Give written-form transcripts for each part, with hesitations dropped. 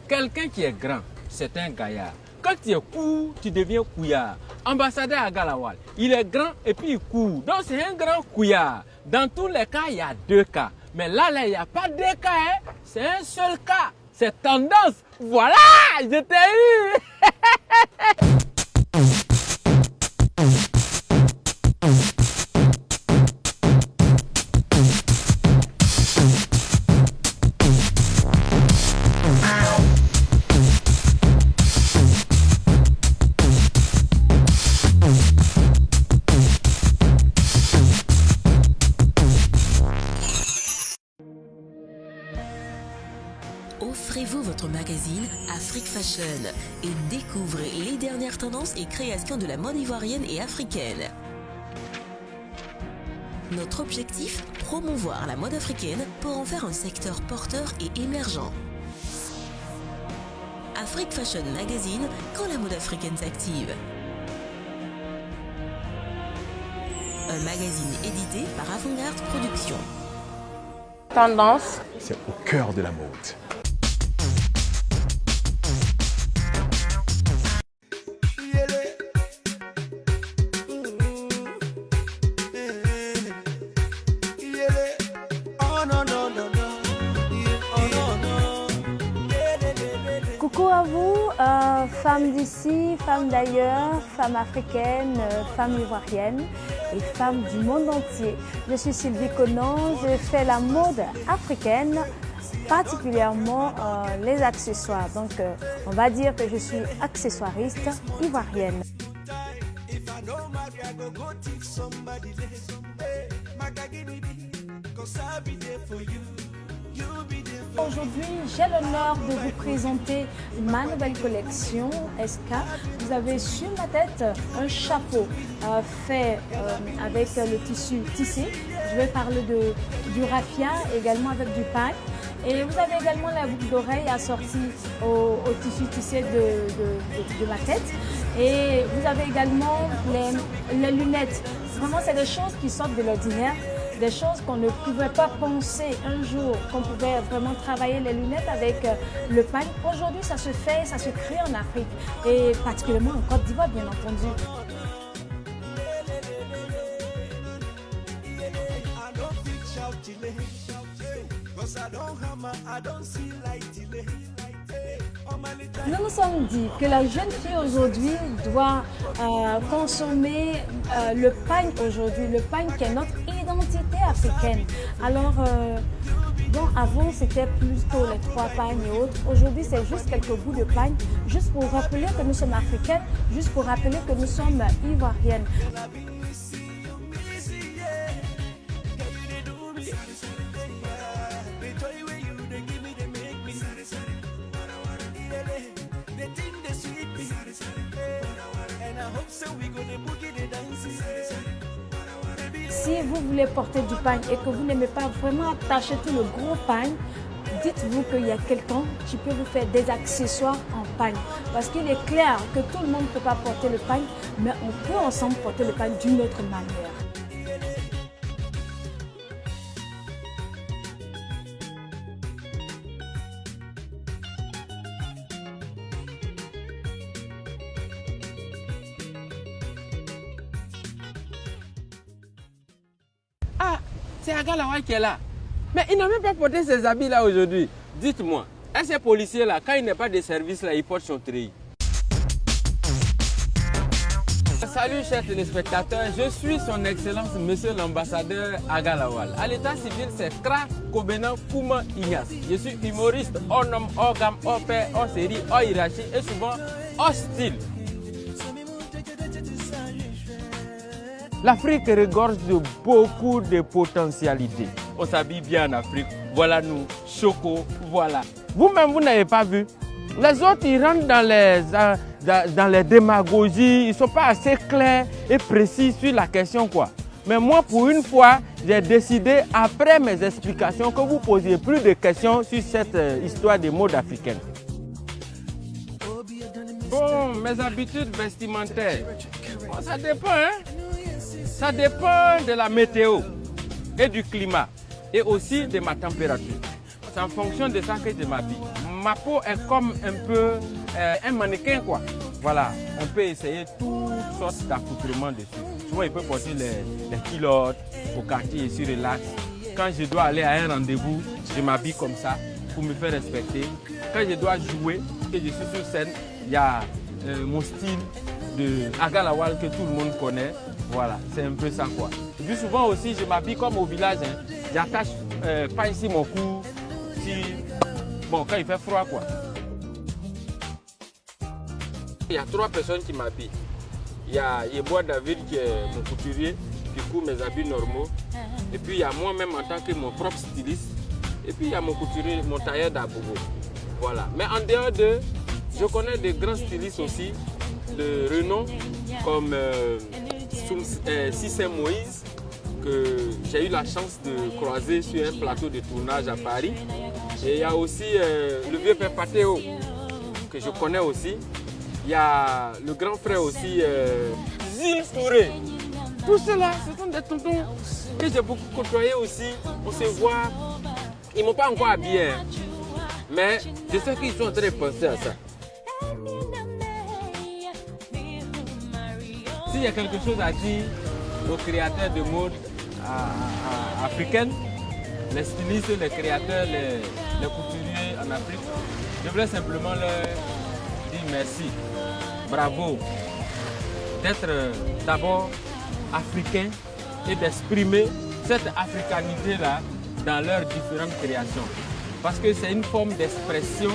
Quelqu'un qui est grand, c'est un gaillard. Quand tu es court, tu deviens couillard. Ambassadeur Aga Lawal, il est grand et puis il court. Donc c'est un grand couillard. Dans tous les cas, il y a deux cas. Mais là, il n'y a pas deux cas. Hein? C'est un seul cas. C'est tendance. Voilà, je t'ai eu. Offrez-vous votre magazine Afrique Fashion et découvrez les dernières tendances et créations de la mode ivoirienne et africaine. Notre objectif, promouvoir la mode africaine pour en faire un secteur porteur et émergent. Afrique Fashion Magazine, quand la mode africaine s'active. Un magazine édité par Avantgarde Productions. Tendance. C'est au cœur de la mode. Coucou à vous, femmes d'ici, femmes d'ailleurs, femmes africaines, femmes ivoiriennes et femmes du monde entier. Je suis Sylvie Conan, je fais la mode africaine, particulièrement les accessoires. Donc on va dire que je suis accessoiriste ivoirienne. Aujourd'hui, j'ai l'honneur de vous présenter ma nouvelle collection SK. Vous avez sur ma tête un chapeau fait avec le tissu tissé. Je vais parler du raffia, également avec du pagne. Et vous avez également la boucle d'oreille assortie au tissu tissé de ma tête. Et vous avez également les lunettes. Vraiment, c'est des choses qui sortent de l'ordinaire. Des choses qu'on ne pouvait pas penser un jour, qu'on pouvait vraiment travailler les lunettes avec le pagne. Aujourd'hui, ça se fait, ça se crée en Afrique et particulièrement en Côte d'Ivoire, bien entendu. Nous nous sommes dit que la jeune fille aujourd'hui doit consommer le pagne aujourd'hui, le pagne qui est notre identité africaine. Alors, bon, avant c'était plutôt les trois pagnes et autres. Aujourd'hui, c'est juste quelques bouts de pagne, juste pour rappeler que nous sommes africaines, juste pour rappeler que nous sommes ivoiriennes. Si vous voulez porter du pagne et que vous n'aimez pas vraiment attacher tout le gros pagne, dites-vous qu'il y a quelqu'un qui peut vous faire des accessoires en pagne. Parce qu'il est clair que tout le monde ne peut pas porter le pagne, mais on peut ensemble porter le pagne d'une autre manière. Ah, c'est Aga Lawal qui est là. Mais il n'a même pas porté ses habits là aujourd'hui. Dites-moi, est-ce que ces policiers là, quand il n'est pas de service là, il porte son treillis? Salut chers téléspectateurs, je suis son excellence monsieur l'ambassadeur Aga Lawal. À l'état civil, c'est Kra Kobena Kouma Ignace. Je suis humoriste, hors norme, hors gamme, hors pair, hors série, hors hiérarchie et souvent hors style. L'Afrique regorge de beaucoup de potentialités. On s'habille bien en Afrique. Voilà nous, Choco, voilà. Vous-même, vous n'avez pas vu. Les autres, ils rentrent dans les démagogies. Ils ne sont pas assez clairs et précis sur la question, quoi. Mais moi, pour une fois, j'ai décidé, après mes explications, que vous ne posiez plus de questions sur cette histoire des modes africaines. Bon, mes habitudes vestimentaires, bon, ça dépend, hein. Ça dépend de la météo et du climat et aussi de ma température. C'est en fonction de ça que je m'habille. ma peau est comme un peu un mannequin, quoi. Voilà, on peut essayer toutes sortes d'accoutrements dessus. Souvent, il peut porter les culottes au quartier ici, relax. Quand je dois aller à un rendez-vous, je m'habille comme ça pour me faire respecter. Quand je dois jouer, que je suis sur scène, il y a mon style de Agalawal que tout le monde connaît. Voilà, c'est un peu ça, quoi. Et puis souvent aussi, je m'habille comme au village. Hein. J'attache pas ici mon cou. Bon, quand il fait froid, quoi. Il y a 3 personnes qui m'habillent. Il y a Yeboah David qui est mon couturier, qui coud mes habits normaux. Et puis il y a moi-même en tant que mon propre styliste. Et puis il y a mon couturier, mon tailleur d'Abobo. Voilà. Mais en dehors de, je connais des grands stylistes aussi, de renom, comme Sissé Moïse, que j'ai eu la chance de croiser sur un plateau de tournage à Paris. Et il y a aussi le vieux père Patéo, que je connais aussi. Il y a le grand frère aussi, Zil Touré. Tout cela, ce sont des tontons que j'ai beaucoup côtoyés aussi. On se voit. Ils ne m'ont pas encore habillé, hein. Mais je sais qu'ils sont en train de penser à ça. S'il y a quelque chose à dire aux créateurs de mode africaines, les stylistes, les créateurs, les couturiers en Afrique, je voulais simplement leur dire merci. Bravo d'être d'abord africain et d'exprimer cette africanité-là dans leurs différentes créations. Parce que c'est une forme d'expression,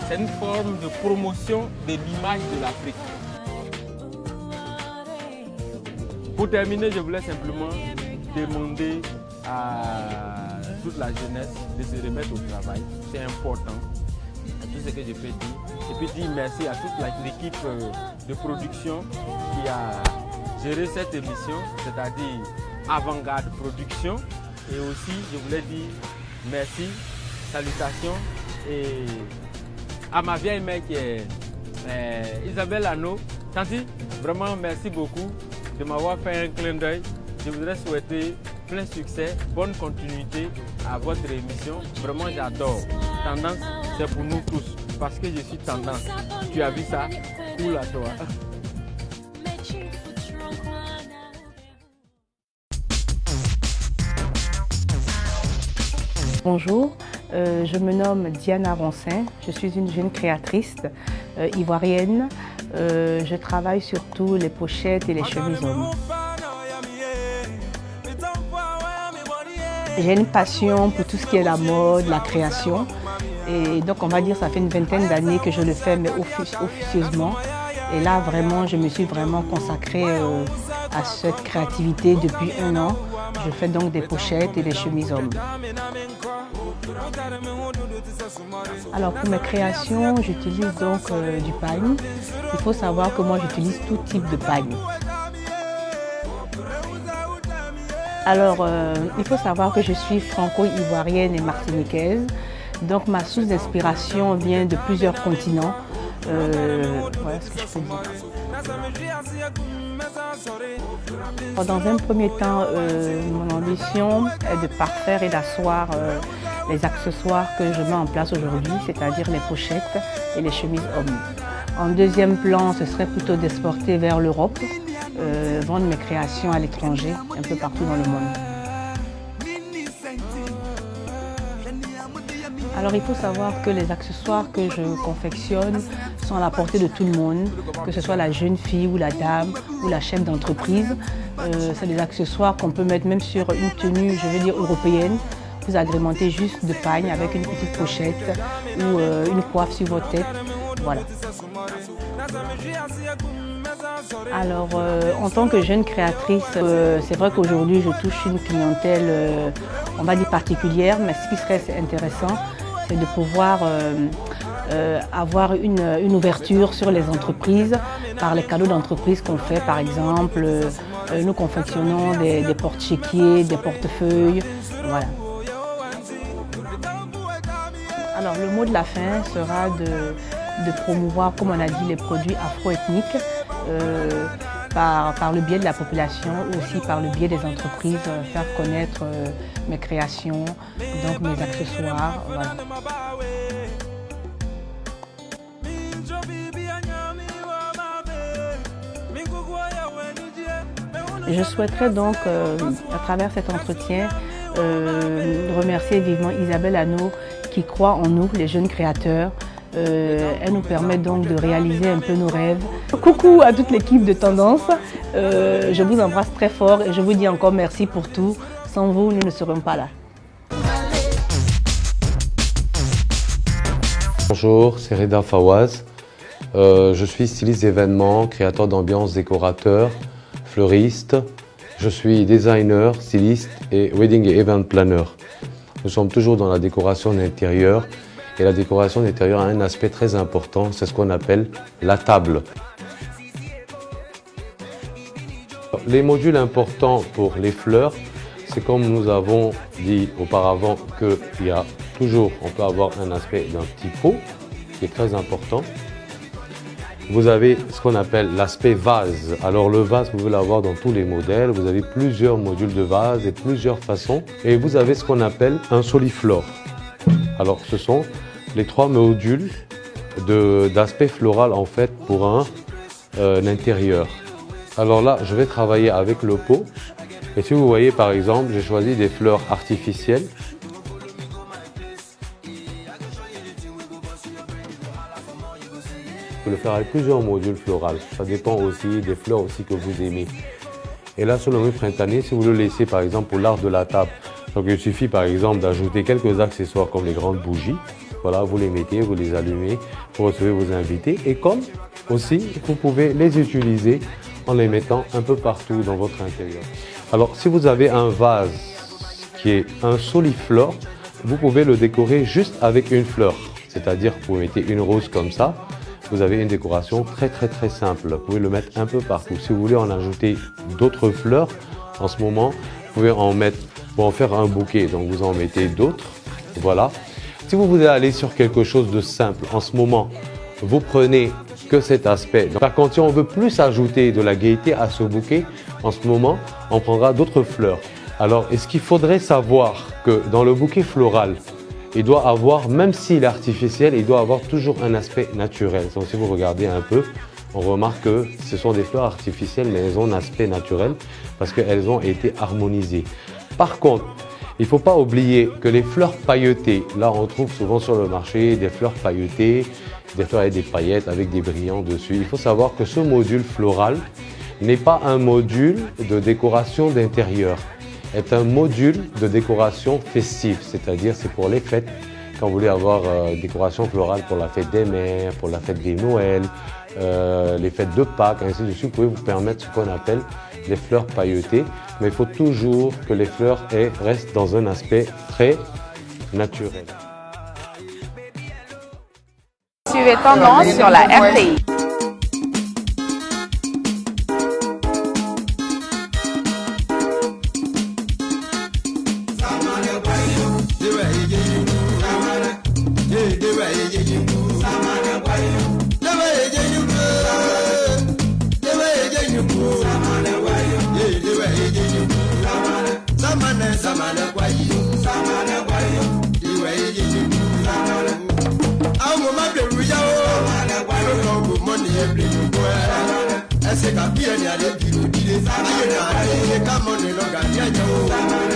c'est une forme de promotion de l'image de l'Afrique. Pour terminer, je voulais simplement demander à toute la jeunesse de se remettre au travail. C'est important. C'est tout ce que je peux dire. Et puis dire merci à toute l'équipe de production qui a géré cette émission, c'est-à-dire Avant-Garde Production. Et aussi, je voulais dire merci, salutations et à ma vieille mère qui est Isabelle Anneau. Tanti, vraiment merci beaucoup de m'avoir fait un clin d'œil. Je voudrais souhaiter plein succès, bonne continuité à votre émission. Vraiment, j'adore. Tendance, c'est pour nous tous. Parce que je suis tendance. Tu as vu ça? Oula toi. Bonjour, je me nomme Diana Roncin. Je suis une jeune créatrice ivoirienne. Je travaille surtout les pochettes et les chemises hommes. J'ai une passion pour tout ce qui est la mode, la création. Et donc on va dire ça fait une vingtaine d'années que je le fais, mais officieusement. Et là vraiment, je me suis vraiment consacrée à cette créativité depuis 1 an. Je fais donc des pochettes et des chemises hommes. Alors pour mes créations, j'utilise donc du pagne. Il faut savoir que moi j'utilise tout type de pagne. Alors il faut savoir que je suis franco-ivoirienne et martiniquaise. Donc ma source d'inspiration vient de plusieurs continents. Voilà ce que je peux dire. Dans un premier temps, mon ambition est de parfaire et d'asseoir les accessoires que je mets en place aujourd'hui, c'est-à-dire les pochettes et les chemises hommes. En deuxième plan, ce serait plutôt d'exporter vers l'Europe, vendre mes créations à l'étranger, un peu partout dans le monde. Alors il faut savoir que les accessoires que je confectionne sont à la portée de tout le monde, que ce soit la jeune fille ou la dame ou la chef d'entreprise. C'est des accessoires qu'on peut mettre même sur une tenue, je veux dire européenne. Vous agrémentez juste de pagne avec une petite pochette ou une coiffe sur votre tête. Voilà. Alors en tant que jeune créatrice, c'est vrai qu'aujourd'hui je touche une clientèle, on va dire particulière, mais ce qui serait intéressant, c'est de pouvoir avoir une ouverture sur les entreprises par les cadeaux d'entreprise qu'on fait. Par exemple, nous confectionnons des porte-chéquiers, des portefeuilles, voilà. Alors le mot de la fin sera de promouvoir, comme on a dit, les produits afro-ethniques par le biais de la population ou aussi par le biais des entreprises, faire connaître mes créations, donc mes accessoires. Voilà. Je souhaiterais donc, à travers cet entretien, remercier vivement Isabelle Hanot qui croit en nous, les jeunes créateurs. Elle nous permet donc de réaliser un peu nos rêves. Coucou à toute l'équipe de Tendance. Je vous embrasse très fort et je vous dis encore merci pour tout. Sans vous, nous ne serions pas là. Bonjour, c'est Reda Fawaz. Je suis styliste d'événements, créateur d'ambiance, décorateur, fleuriste. Je suis designer, styliste et wedding et event planner. Nous sommes toujours dans la décoration d'intérieur et la décoration d'intérieur a un aspect très important, c'est ce qu'on appelle la table. Les modules importants pour les fleurs, c'est comme nous avons dit auparavant qu'il y a toujours, on peut avoir un aspect d'un petit pot qui est très important. Vous avez ce qu'on appelle l'aspect vase. Alors le vase, vous pouvez l'avoir dans tous les modèles. Vous avez plusieurs modules de vase et plusieurs façons. Et vous avez ce qu'on appelle un soliflore. Alors ce sont les trois modules d'aspect floral en fait pour un intérieur. Alors là, je vais travailler avec le pot. Et si vous voyez par exemple, j'ai choisi des fleurs artificielles. Vous pouvez le faire avec plusieurs modules floraux. Ça dépend aussi des fleurs aussi que vous aimez. Et là, sur le mur printanier, si vous le laissez par exemple pour l'art de la table, donc il suffit par exemple d'ajouter quelques accessoires comme les grandes bougies. Voilà, vous les mettez, vous les allumez pour recevoir vos invités. Et comme aussi, vous pouvez les utiliser en les mettant un peu partout dans votre intérieur. Alors, si vous avez un vase qui est un soliflore, vous pouvez le décorer juste avec une fleur. C'est-à-dire que vous mettez une rose comme ça. Vous avez une décoration très simple. Vous pouvez le mettre un peu partout. Si vous voulez en ajouter d'autres fleurs, en ce moment, vous pouvez en mettre pour en faire un bouquet. Donc vous en mettez d'autres. Voilà. Si vous voulez aller sur quelque chose de simple, en ce moment, vous prenez que cet aspect. Par contre, si on veut plus ajouter de la gaieté à ce bouquet, en ce moment, on prendra d'autres fleurs. Alors, est-ce qu'il faudrait savoir que dans le bouquet floral, il doit avoir, même s'il est artificiel, il doit avoir toujours un aspect naturel. Donc, si vous regardez un peu, on remarque que ce sont des fleurs artificielles, mais elles ont un aspect naturel parce qu'elles ont été harmonisées. Par contre, il ne faut pas oublier que les fleurs pailletées, là on trouve souvent sur le marché des fleurs pailletées, des fleurs avec des paillettes, avec des brillants dessus. Il faut savoir que ce module floral n'est pas un module de décoration d'intérieur. Est un module de décoration festive, c'est-à-dire c'est pour les fêtes. Quand vous voulez avoir décoration florale pour la fête des mères, pour la fête des Noël, les fêtes de Pâques, ainsi de suite, vous pouvez vous permettre ce qu'on appelle les fleurs pailletées. Mais il faut toujours que les fleurs restent dans un aspect très naturel. Suivez Tendance sur la RTI. Ese capia ni ale piru dire, ayo na ale, come on, no ga ya yo.